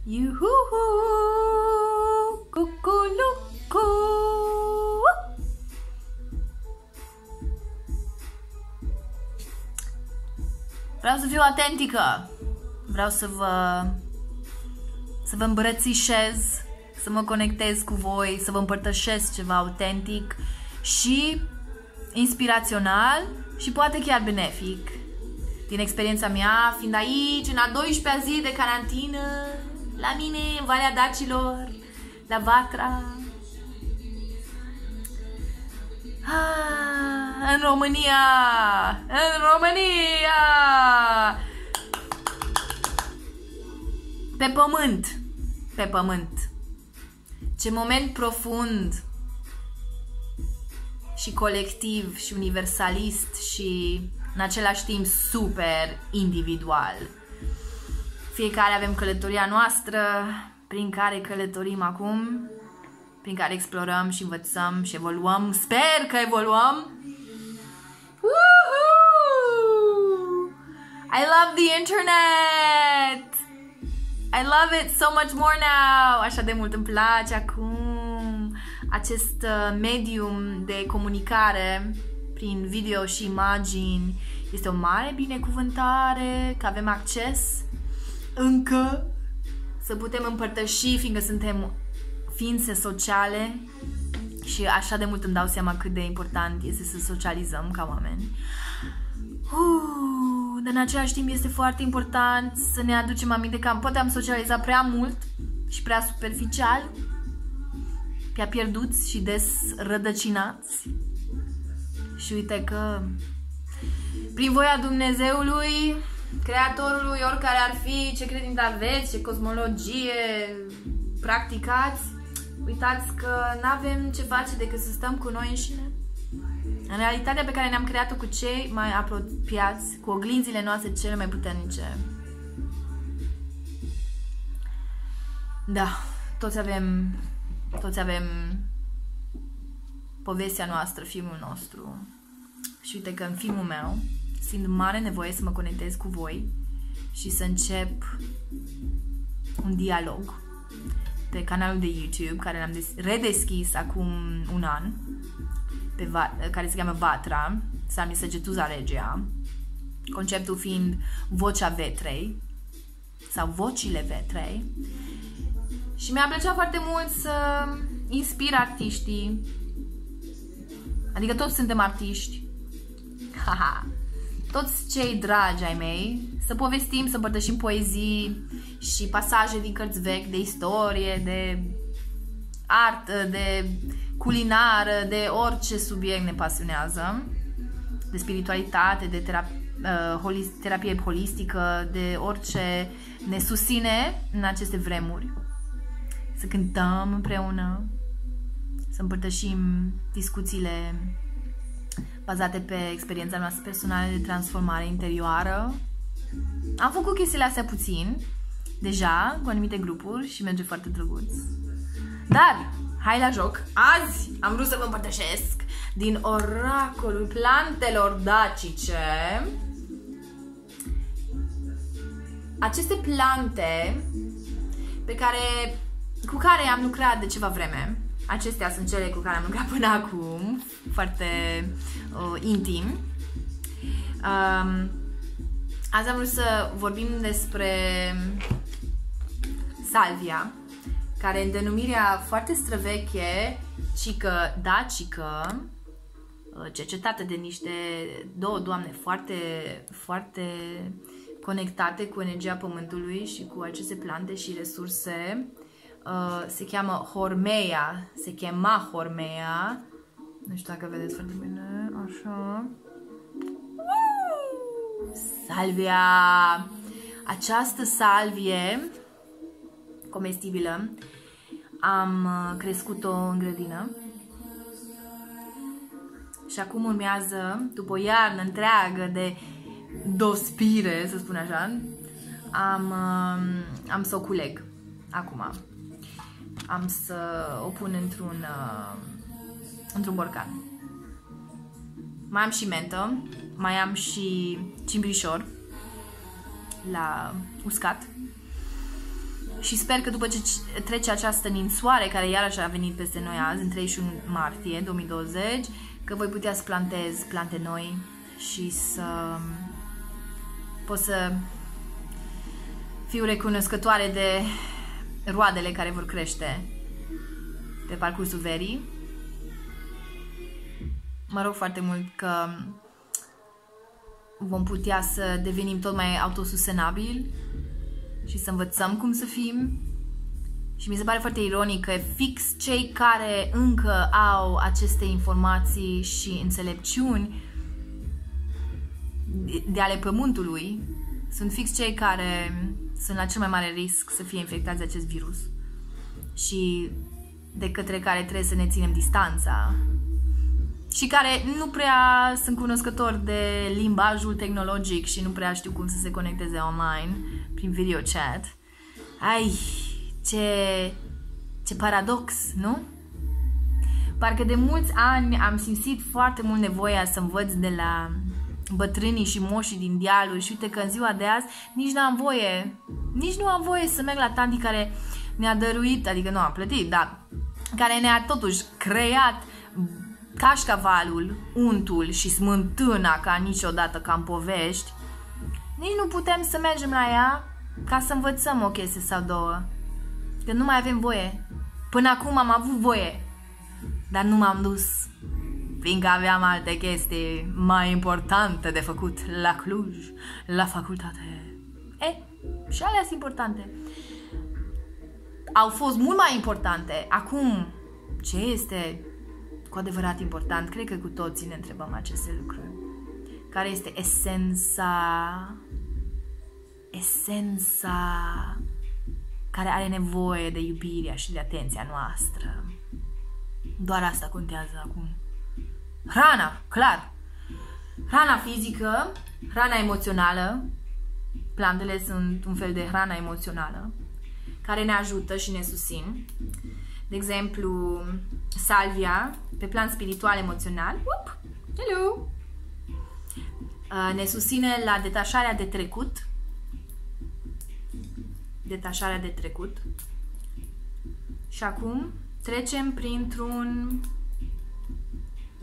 Iuhuhu! Cuculucu! Vreau să fiu autentică. Vreau să vă îmbrățișez, să mă conectez cu voi, să vă împărtășesc ceva autentic și inspirațional și poate chiar benefic. Din experiența mea, fiind aici, în a 12-a zi de carantină, la mine, în Valea Dacilor, la Vatra, în România! În România! Pe pământ! Pe pământ! Ce moment profund și colectiv și universalist și în același timp super individual. Fiecare avem călătoria noastră prin care călătorim acum, prin care explorăm și învățăm și evoluăm. Sper că evoluăm! Woohoo! I love the internet! I love it so much more now! Așa de mult îmi place acum acest medium de comunicare prin video și imagini. Este o mare binecuvântare că avem acces încă să putem împărtăși, fiindcă suntem ființe sociale și așa de mult îmi dau seama cât de important este să socializăm ca oameni. Dar în același timp este foarte important să ne aducem aminte că poate am socializat prea mult și prea superficial, prea pierduți și des rădăcinați. Și uite că prin voia Dumnezeului, Creatorului, oricare ar fi, ce credință aveți, ce cosmologie practicați, uitați că nu avem ce face decât să stăm cu noi înșine, în realitatea pe care ne-am creat-o cu cei mai apropiați, cu oglinzile noastre cele mai puternice. Da, toți avem povestea noastră, filmul nostru. Și uite că în filmul meu simt mare nevoie să mă conectez cu voi și să încep un dialog pe canalul de YouTube care l-am redeschis acum un an, care se cheamă Vatra, Sami Săgetuza Regia, conceptul fiind vocea vetrei sau vocile vetrei. Și mi-a plăcut foarte mult să inspir artiștii, adică toți suntem artiști, haha, toți cei dragi ai mei, să povestim, să împărtășim poezii și pasaje din cărți vechi, de istorie, de artă, de culinară, de orice subiect ne pasionează, de spiritualitate, de terapie holistică, de orice ne susține în aceste vremuri. Să cântăm împreună, să împărtășim discuțiile bazate pe experiența noastră personală de transformare interioară. Am făcut chestiile astea puțin deja cu anumite grupuri și merge foarte drăguț. Dar hai la joc! Azi am vrut să vă împărtășesc din oracolul plantelor dacice aceste plante cu care am lucrat de ceva vreme. Acestea sunt cele cu care am lucrat până acum, foarte intim. Azi am vrut să vorbim despre salvia, care în denumirea foarte străveche, cică dacică, cercetată de niște două doamne foarte, foarte conectate cu energia pământului și cu aceste plante și resurse, se cheamă Hormeia, se chema Hormeia, nu știu dacă vedeți foarte bine, așa, salvia, această salvie comestibilă am crescut-o în grădină și acum urmează, după o iarnă întreagă de dospire, să spun așa, am să o culeg acum. Am să o pun într-un borcan. Mai am și mentă, mai am și cimbrișor la uscat și sper că după ce trece această ninsoare, care iarăși a venit peste noi azi, în 31 martie 2020, că voi putea să plantez plante noi și să pot să fiu recunoscătoare de roadele care vor crește pe parcursul verii. Mă rog foarte mult că vom putea să devenim tot mai autosustenabili și să învățăm cum să fim. Și mi se pare foarte ironic că fix cei care încă au aceste informații și înțelepciuni de ale pământului sunt fix cei care sunt la cel mai mare risc să fie infectați de acest virus și de către care trebuie să ne ținem distanța și care nu prea sunt cunoscători de limbajul tehnologic și nu prea știu cum să se conecteze online prin video chat. Ai, ce paradox, nu? Parcă de mulți ani am simțit foarte mult nevoia să învăț de la bătrânii și moșii din dealuri și uite că în ziua de azi nici nu am voie să merg la tanti care ne-a dăruit, adică nu am plătit, dar care ne-a totuși creat cașcavalul, untul și smântâna ca niciodată, ca în povești. Nici nu putem să mergem la ea ca să învățăm o chestie sau două, că nu mai avem voie. Până acum am avut voie, dar nu m-am dus, fiindcă aveam alte chestii mai importante de făcut la Cluj, la facultate. Și alea sunt importante. Au fost mult mai importante. Acum, ce este cu adevărat important? Cred că cu toții ne întrebăm aceste lucruri. Care este esența care are nevoie de iubirea și de atenția noastră? Doar asta contează acum. Hrana, clar. Hrana fizică, hrana emoțională. Plantele sunt un fel de hrana emoțională care ne ajută și ne susțin. De exemplu, salvia, pe plan spiritual emoțional, hello, ne susține la detașarea de trecut. Detașarea de trecut. Și acum trecem printr-un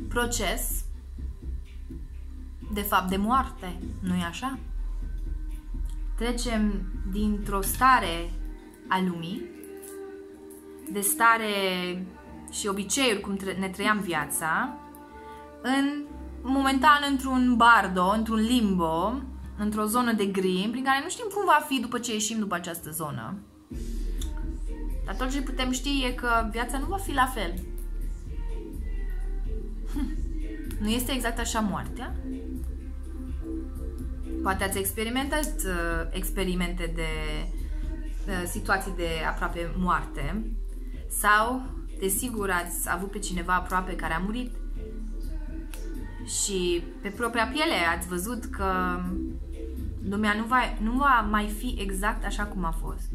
proces, de fapt, de moarte, nu-i așa? Trecem dintr-o stare a lumii, de stare și obiceiuri cum ne trăiam viața, momentan într-un bardo, într-un limbo, într-o zonă de gri, prin care nu știm cum va fi după ce ieșim după această zonă. Dar tot ce putem ști e că viața nu va fi la fel. Nu este exact așa moartea? Poate ați experimentat experimente de situații de aproape moarte sau, desigur, ați avut pe cineva aproape care a murit și pe propria piele ați văzut că lumea nu va mai fi exact așa cum a fost.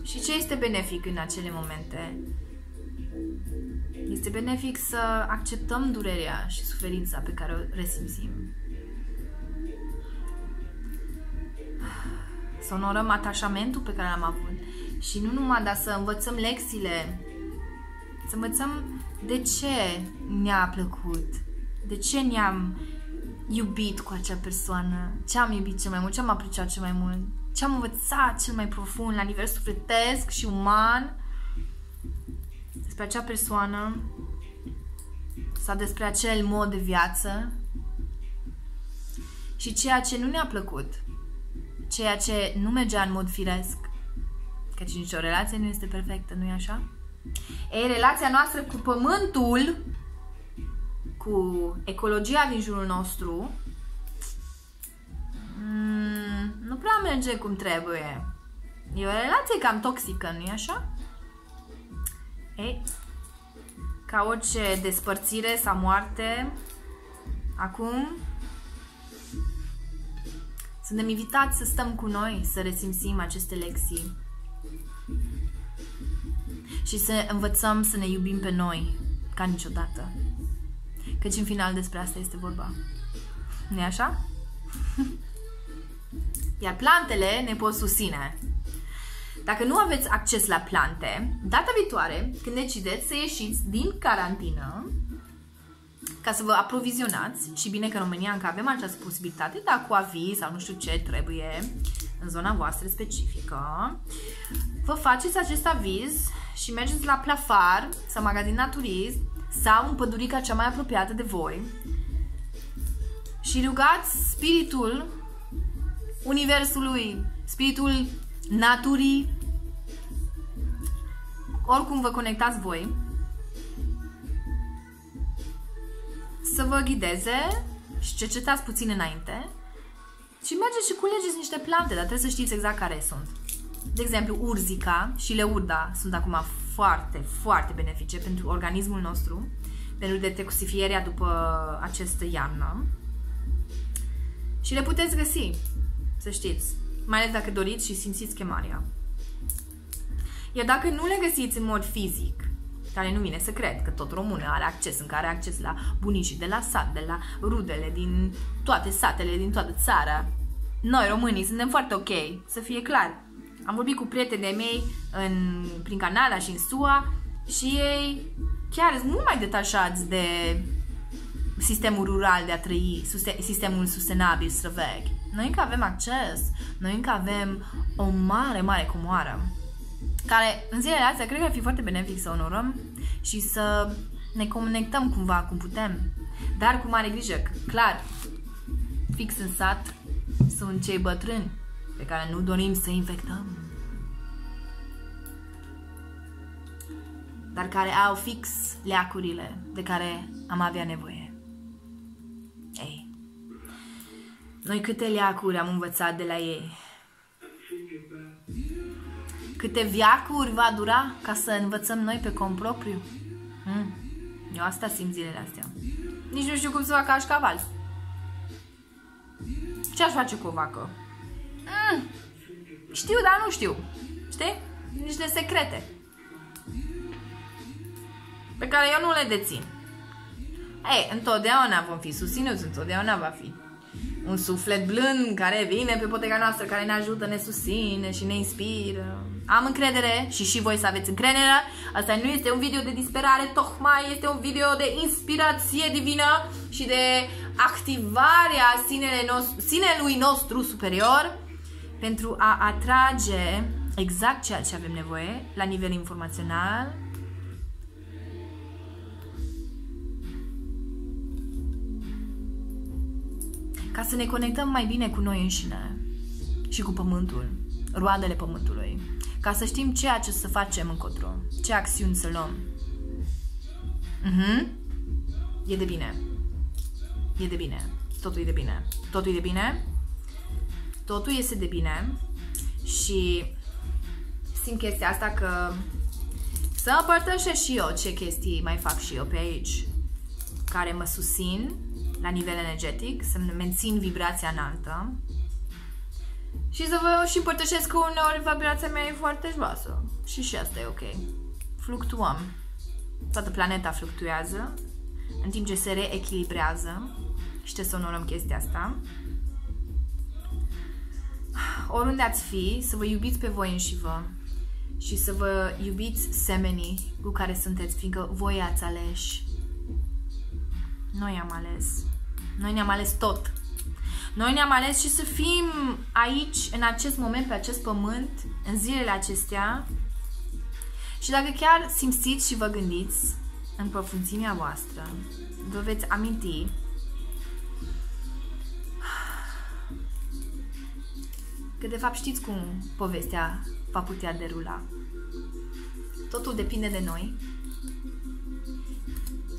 Și ce este benefic în acele momente? Este benefic să acceptăm durerea și suferința pe care o resimțim. Să onorăm atașamentul pe care l-am avut. Și nu numai, dar să învățăm lecțiile. Să învățăm de ce ne-a plăcut. De ce ne-am iubit cu acea persoană. Ce am iubit cel mai mult, ce am apreciat cel mai mult. Ce am învățat cel mai profund la nivel sufletesc și uman despre acea persoană sau despre acel mod de viață și ceea ce nu ne-a plăcut, ceea ce nu mergea în mod firesc, căci nicio relație nu este perfectă, nu-i așa? Ei, relația noastră cu pământul, cu ecologia din jurul nostru, nu prea merge cum trebuie. E o relație cam toxică, nu-i așa? Ei, ca orice despărțire sau moarte, acum suntem invitați să stăm cu noi, să resimțim aceste lecții și să învățăm să ne iubim pe noi ca niciodată. Căci în final despre asta este vorba. nu-i așa? Iar plantele ne pot susține. Dacă nu aveți acces la plante, data viitoare, când decideți să ieșiți din carantină, ca să vă aprovizionați, și bine că în România încă avem această posibilitate, dar cu aviz sau nu știu ce trebuie în zona voastră specifică, vă faceți acest aviz și mergeți la Plafar sau magazin naturist sau în pădurica cea mai apropiată de voi și rugați spiritul universului, spiritul naturii, oricum vă conectați voi, să vă ghideze și cercetați puțin înainte și mergeți și culegeți niște plante, dar trebuie să știți exact care sunt. De exemplu, urzica și leurda sunt acum foarte, foarte benefice pentru organismul nostru, pentru detoxifierea după această iarnă. Și le puteți găsi, să știți, mai ales dacă doriți și simțiți chemarea. Iar dacă nu le găsiți în mod fizic, care nu vine să cred că tot românul are acces, în care are acces la bunicii de la sat, de la rudele, din toate satele, din toată țara. Noi, românii, suntem foarte ok, să fie clar. Am vorbit cu prietenii mei prin Canada și în SUA și ei chiar sunt mult mai detașați de sistemul rural de a trăi, sistemul sustenabil străvechi. Noi încă avem acces, noi încă avem o mare, mare comoară, care în zilele astea cred că ar fi foarte benefic să onorăm și să ne conectăm cumva cum putem, dar cu mare grijă. Clar, fix în sat sunt cei bătrâni pe care nu dorim să infectăm, dar care au fix leacurile de care am avea nevoie. Ei, noi câte leacuri am învățat de la ei? Câte viacuri va dura ca să învățăm noi pe cont propriu? Eu asta simt zilele astea. Nici nu știu cum să fac cașcaval. Ce aș face cu o vacă? Știu, dar nu știu. Știi? Niște secrete pe care eu nu le dețin. Ei, întotdeauna vom fi susținuți, întotdeauna va fi un suflet blând care vine pe poteca noastră, care ne ajută, ne susține și ne inspiră. Am încredere și voi să aveți încredere. Asta nu este un video de disperare, tocmai este un video de inspirație divină și de activarea sinelui nostru superior pentru a atrage exact ceea ce avem nevoie la nivel informațional, ca să ne conectăm mai bine cu noi înșine și cu pământul, roadele pământului, ca să știm ceea ce să facem încotro, ce acțiuni să luăm. E de bine. E de bine. Totul e de bine. Totul e de bine. Totul este de bine. Și simt chestia asta că să împărtășesc și eu ce chestii mai fac și eu pe aici, care mă susțin la nivel energetic, să mențin vibrația înaltă și să vă și împărtășesc că uneori vibrația mea e foarte joasă. Și asta e ok. Fluctuăm. Toată planeta fluctuează în timp ce se reechilibrează și trebuie să onorăm chestia asta. Oriunde ați fi, să vă iubiți pe voi înșivă și să vă iubiți semenii cu care sunteți, fiindcă voi ați aleși. Noi am ales. Noi ne-am ales tot. Noi ne-am ales și să fim aici, în acest moment, pe acest pământ, în zilele acestea. Și dacă chiar simțiți și vă gândiți în profunzimea voastră, vă veți aminti că de fapt știți cum povestea va putea derula. Totul depinde de noi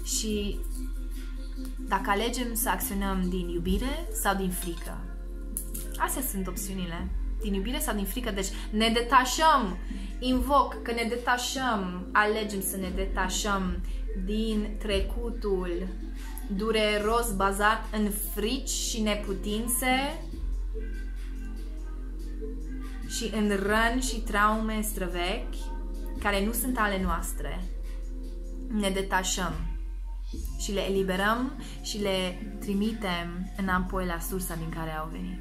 și dacă alegem să acționăm din iubire sau din frică. Astea sunt opțiunile. Din iubire sau din frică. Deci ne detașăm. Invoc că ne detașăm. Alegem să ne detașăm din trecutul dureros bazat în frici și neputințe și în răni și traume străvechi care nu sunt ale noastre. Ne detașăm. și le eliberăm și le trimitem înapoi la sursa din care au venit.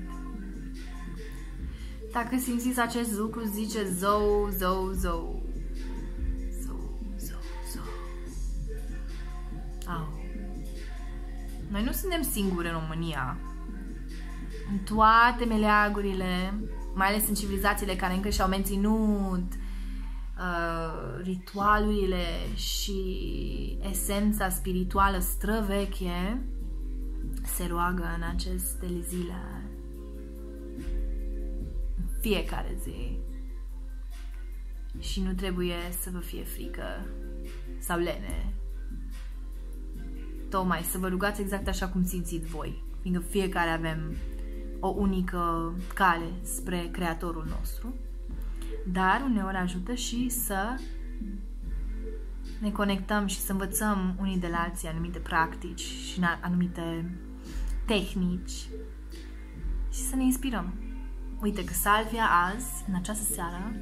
Dacă simțiți acest lucru, zice zou, zou, zou. Zou, zou, zou. Au. Noi nu suntem singuri în România. În toate meleagurile, mai ales în civilizațiile care încă și-au menținut ritualurile și esența spirituală străveche, se roagă în aceste zile, în fiecare zi. Și nu trebuie să vă fie frică sau lene. Tocmai să vă rugați exact așa cum simțiți voi, fiindcă fiecare avem o unică cale spre Creatorul nostru, dar uneori ajută și să ne conectăm și să învățăm unii de la alții anumite practici și anumite tehnici și să ne inspirăm. Uite că salvia azi, în această seară,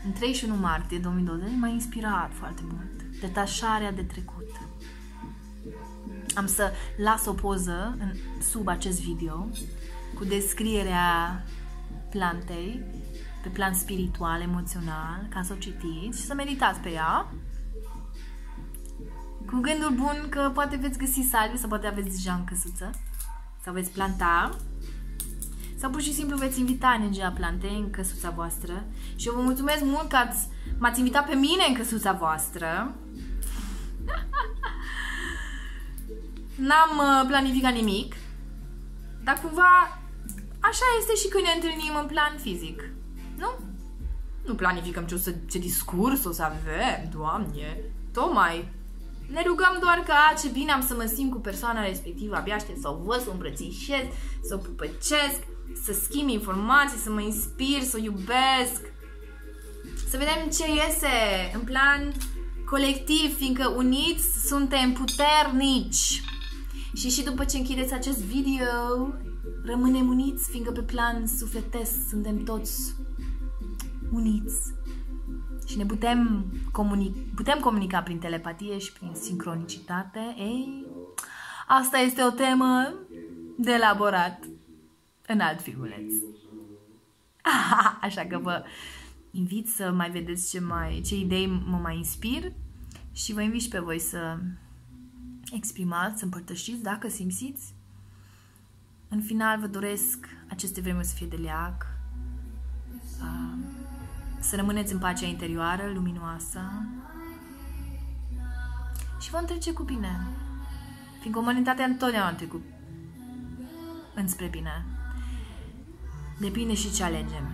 în 31 martie 2020, m-a inspirat foarte mult. Detașarea de trecut. Am să las o poză sub acest video cu descrierea plantei pe plan spiritual, emoțional, ca să o citiți și să meditați pe ea cu gândul bun că poate veți găsi salvie sau poate aveți deja în căsuță sau veți planta sau pur și simplu veți invita energia plantei în căsuța voastră. Și eu vă mulțumesc mult că m-ați invitat pe mine în căsuța voastră. N-am planificat nimic, dar cumva așa este și când ne întâlnim în plan fizic, nu? Nu planificăm ce discurs o să avem, Doamne, tocmai. Ne rugăm doar că, ce bine am să mă simt cu persoana respectivă, abia aștept să o văd, să o îmbrățișez, să o pupăcesc, să schimb informații, să mă inspir, să o iubesc, să vedem ce iese în plan colectiv, fiindcă uniți suntem puternici. Și după ce închideți acest video, rămânem uniți, fiindcă pe plan sufletesc suntem toți uniți. Și ne putem comunica prin telepatie și prin sincronicitate. Ei, asta este o temă de elaborat în alt filmuleț. Așa că vă invit să mai vedeți ce idei mă mai inspir și vă invit și pe voi să exprimați, să împărtășiți dacă simțiți. În final vă doresc aceste vremuri să fie de leac, să rămâneți în pacea interioară, luminoasă și vom trece cu bine, fiindcă umanitatea întotdeauna a trecut înspre bine. Depinde și ce alegem.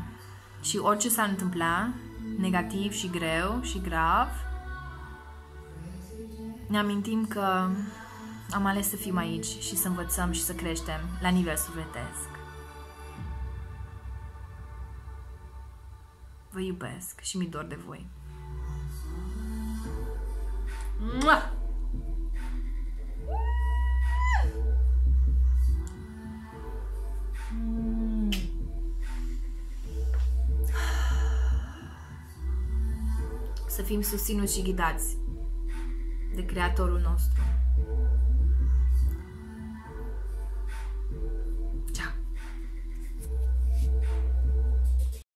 Și orice s-ar întâmpla, negativ și greu și grav, ne amintim că am ales să fim aici și să învățăm și să creștem la nivel sufletesc. Vă iubesc și mi dor de voi. Mua! Să fim susținuți și ghidați de Creatorul nostru.